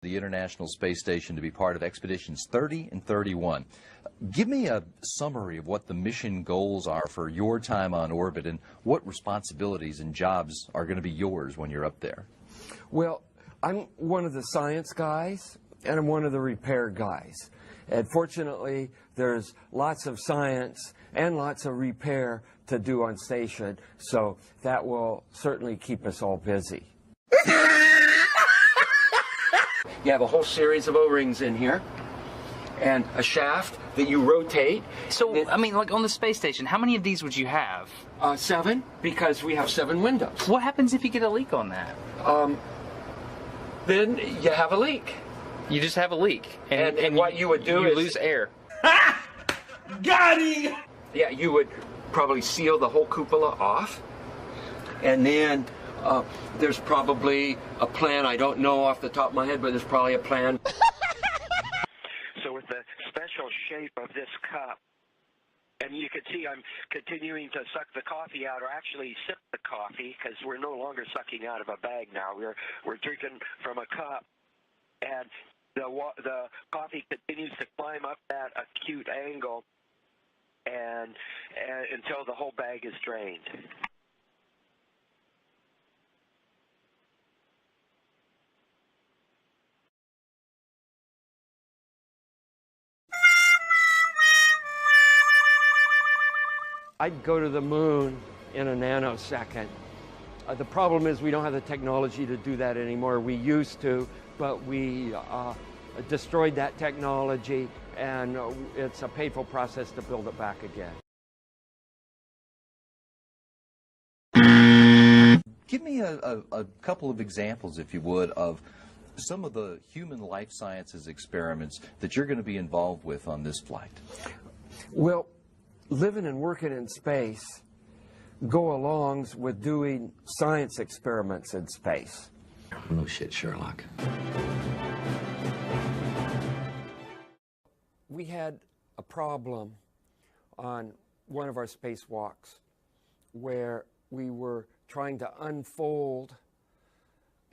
The International Space Station to be part of Expeditions 30 and 31. Give me a summary of what the mission goals are for your time on orbit and what responsibilities and jobs are going to be yours when you're up there. Well, I'm one of the science guys and I'm one of the repair guys. And fortunately, there's lots of science and lots of repair to do on station, so that will certainly keep us all busy. You have a whole series of O-rings in here and a shaft that you rotate. So, I mean, like on the space station, how many of these would you have? 7, because we have 7 windows. What happens if you get a leak on that? Then you have a leak. You just have a leak. And what you would do is... You lose air. Got him! Yeah, you would probably seal the whole cupola off. And then there's probably a plan. I don't know off the top of my head, but there's probably a plan. So with the special shape of this cup, and you can see I'm continuing to suck the coffee out, or actually sip the coffee, because we're no longer sucking out of a bag now. We're drinking from a cup, and the coffee continues to climb up that acute angle, and until the whole bag is drained. I'd go to the moon in a nanosecond. The problem is we don't have the technology to do that anymore. We used to, but we destroyed that technology, and it's a painful process to build it back again. Give me a couple of examples, if you would, of some of the human life sciences experiments that you're going to be involved with on this flight. Well, living and working in space go alongs with doing science experiments in space. No shit, Sherlock. We had a problem on one of our spacewalks where we were trying to unfold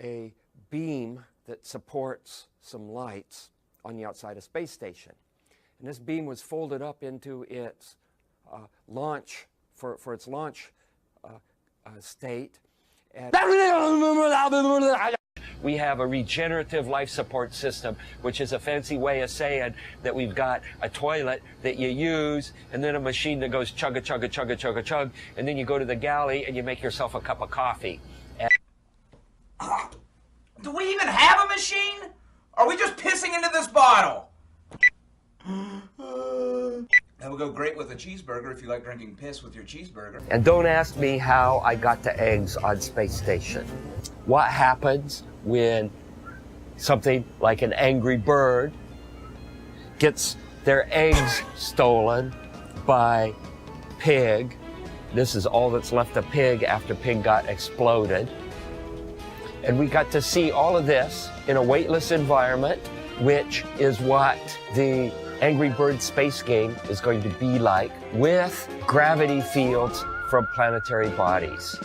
a beam that supports some lights on the outside of space station. And this beam was folded up into its launch, for its launch state. And we have a regenerative life support system, which is a fancy way of saying that we've got a toilet that you use, and then a machine that goes chugga, chugga, chugga, chugga, chug, and then you go to the galley and you make yourself a cup of coffee. Do we even have a machine? Are we just pissing into this bottle? That would go great with a cheeseburger if you like drinking piss with your cheeseburger. And don't ask me how I got to eggs on space station. What happens when something like an angry bird gets their eggs stolen by pig? This is all that's left of pig after pig got exploded. And we got to see all of this in a weightless environment, which is what the Angry Bird space game is going to be like, with gravity fields from planetary bodies.